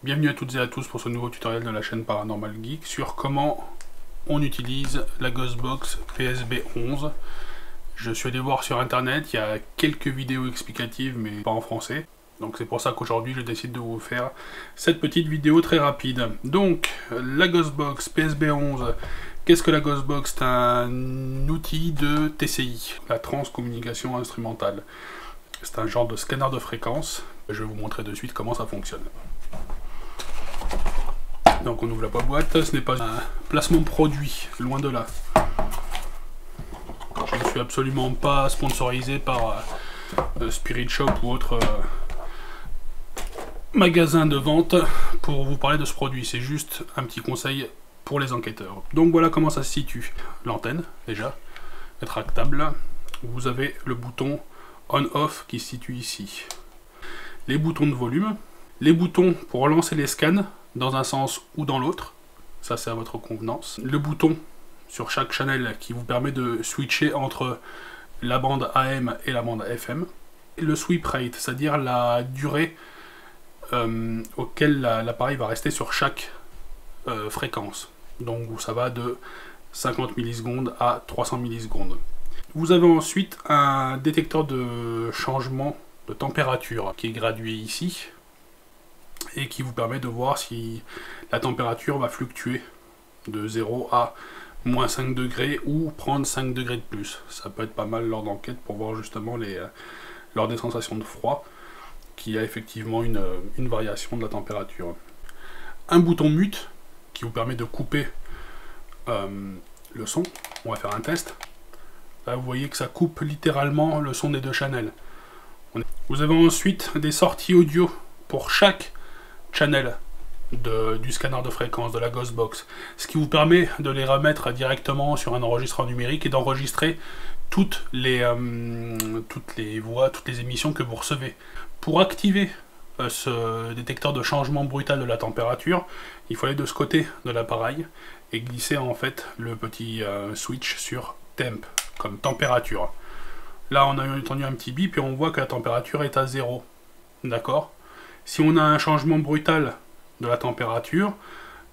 Bienvenue à toutes et à tous pour ce nouveau tutoriel de la chaîne Paranormal Geek sur comment on utilise la Ghostbox PSB11. Je suis allé voir sur internet, il y a quelques vidéos explicatives mais pas en français. Donc c'est pour ça qu'aujourd'hui je décide de vous faire cette petite vidéo très rapide. Donc la Ghostbox PSB11, qu'est-ce que la Ghostbox? C'est un outil de TCI, la transcommunication instrumentale. C'est un genre de scanner de fréquence. Je vais vous montrer de suite comment ça fonctionne. Donc on ouvre la boîte, ce n'est pas un placement produit, loin de là. Je ne suis absolument pas sponsorisé par Spirit Shop ou autre magasin de vente pour vous parler de ce produit. C'est juste un petit conseil pour les enquêteurs. Donc voilà comment ça se situe. L'antenne, déjà, rétractable. Vous avez le bouton on-off qui se situe ici. Les boutons de volume. Les boutons pour lancer les scans dans un sens ou dans l'autre, ça c'est à votre convenance. Le bouton sur chaque channel qui vous permet de switcher entre la bande AM et la bande FM. Et le sweep rate, c'est-à-dire la durée auquel l'appareil va rester sur chaque fréquence. Donc ça va de 50 millisecondes à 300 millisecondes. Vous avez ensuite un détecteur de changement de température qui est gradué ici, et qui vous permet de voir si la température va fluctuer de 0 à moins 5 degrés ou prendre 5 degrés de plus. Ça peut être pas mal lors d'enquête pour voir justement lors des sensations de froid qu'il y a effectivement une variation de la température. Un bouton mute qui vous permet de couper le son. On va faire un test. Là vous voyez que ça coupe littéralement le son des deux channels. Vous avez ensuite des sorties audio pour chaque channel du scanner de fréquence de la Ghostbox, ce qui vous permet de les remettre directement sur un enregistreur numérique et d'enregistrer toutes les voix, toutes les émissions que vous recevez. Pour activer ce détecteur de changement brutal de la température, il faut aller de ce côté de l'appareil et glisser en fait le petit switch sur temp, comme température. Là on a entendu un petit bip et on voit que la température est à 0. D'accord? Si on a un changement brutal de la température,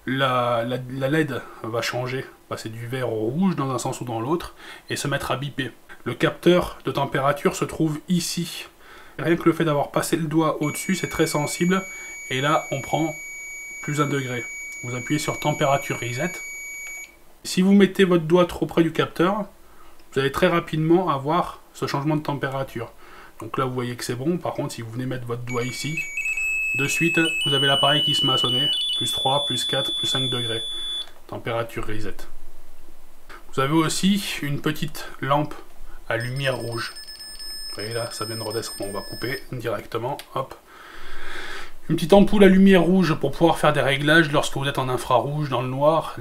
la LED va changer, passer du vert au rouge dans un sens ou dans l'autre, et se mettre à biper. Le capteur de température se trouve ici. Rien que le fait d'avoir passé le doigt au-dessus, c'est très sensible, et là on prend plus 1 degré. Vous appuyez sur température reset. Si vous mettez votre doigt trop près du capteur, vous allez très rapidement avoir ce changement de température. Donc là vous voyez que c'est bon, par contre si vous venez mettre votre doigt ici, de suite, vous avez l'appareil qui se met à sonner, plus 3, plus 4, plus 5 degrés. Température reset. Vous avez aussi une petite lampe à lumière rouge. Vous voyez là, ça vient de redescendre, on va couper directement, hop. Une petite ampoule à lumière rouge pour pouvoir faire des réglages lorsque vous êtes en infrarouge, dans le noir.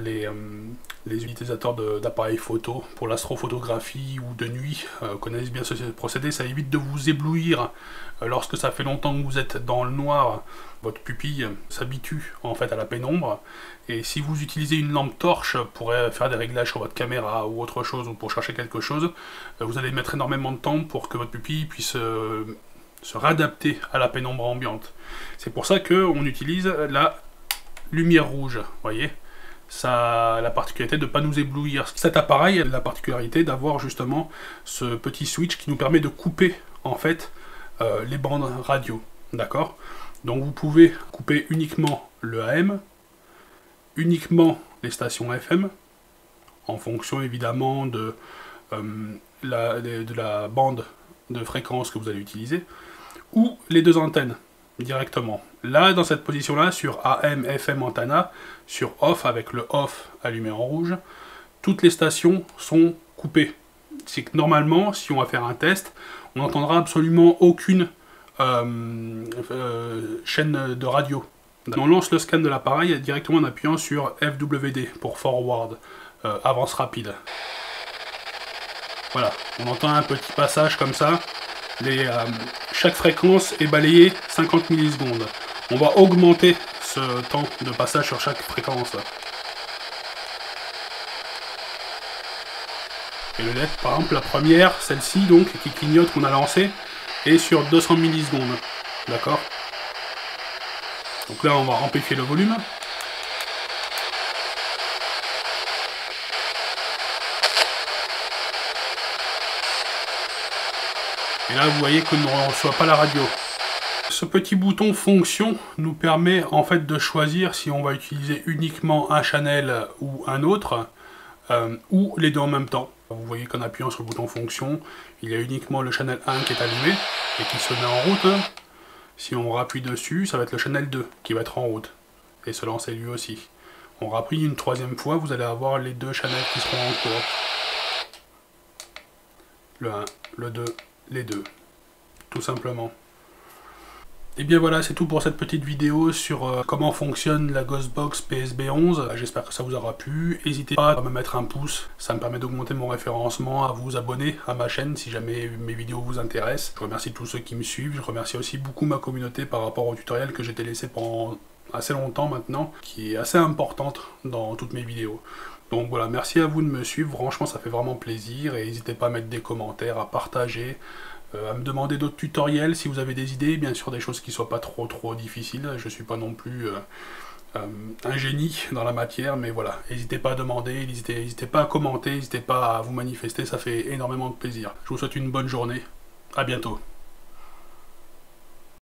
Les utilisateurs d'appareils photo pour l'astrophotographie ou de nuit connaissent bien ce procédé. Ça évite de vous éblouir lorsque ça fait longtemps que vous êtes dans le noir. Votre pupille s'habitue en fait à la pénombre. Et si vous utilisez une lampe torche pour faire des réglages sur votre caméra ou autre chose, ou pour chercher quelque chose, vous allez mettre énormément de temps pour que votre pupille puisse se réadapter à la pénombre ambiante. C'est pour ça qu'on utilise la lumière rouge, voyez. Ça a la particularité de ne pas nous éblouir. Cet appareil a la particularité d'avoir justement ce petit switch qui nous permet de couper en fait les bandes radio, d'accord? Donc vous pouvez couper uniquement le AM, uniquement les stations FM, en fonction évidemment de la bande de fréquence que vous allez utiliser, ou les deux antennes directement. Là, dans cette position-là, sur AM, FM, antenna, sur off, avec le off allumé en rouge, toutes les stations sont coupées. C'est que normalement, si on va faire un test, on n'entendra absolument aucune chaîne de radio. On lance le scan de l'appareil directement en appuyant sur FWD pour forward, avance rapide. Voilà, on entend un petit passage comme ça. Chaque fréquence est balayée 50 millisecondes. On va augmenter ce temps de passage sur chaque fréquence. Et le LED, par exemple, la première, celle-ci, donc, qui clignote, qu'on a lancée, est sur 200 millisecondes. D'accord? Donc là, on va amplifier le volume. Et là, vous voyez qu'on ne reçoit pas la radio. Ce petit bouton fonction nous permet en fait de choisir si on va utiliser uniquement un channel ou un autre, ou les deux en même temps. Vous voyez qu'en appuyant sur le bouton fonction, il y a uniquement le channel 1 qui est allumé et qui se met en route. Si on rappuie dessus, ça va être le channel 2 qui va être en route et se lancer lui aussi. On rappuie une troisième fois, vous allez avoir les deux channels qui seront en cours. Le 1, le 2, les deux. Tout simplement. Et bien voilà, c'est tout pour cette petite vidéo sur comment fonctionne la Ghostbox PSB11. J'espère que ça vous aura plu. N'hésitez pas à me mettre un pouce, ça me permet d'augmenter mon référencement, à vous abonner à ma chaîne si jamais mes vidéos vous intéressent. Je remercie tous ceux qui me suivent, je remercie aussi beaucoup ma communauté par rapport au tutoriel que j'ai laissé pendant assez longtemps maintenant, qui est assez importante dans toutes mes vidéos. Donc voilà, merci à vous de me suivre, franchement ça fait vraiment plaisir, et n'hésitez pas à mettre des commentaires, à partager, à me demander d'autres tutoriels si vous avez des idées, bien sûr des choses qui ne soient pas trop difficiles. Je ne suis pas non plus un génie dans la matière, mais voilà, n'hésitez pas à demander, n'hésitez pas à commenter, n'hésitez pas à vous manifester, ça fait énormément de plaisir. Je vous souhaite une bonne journée, à bientôt.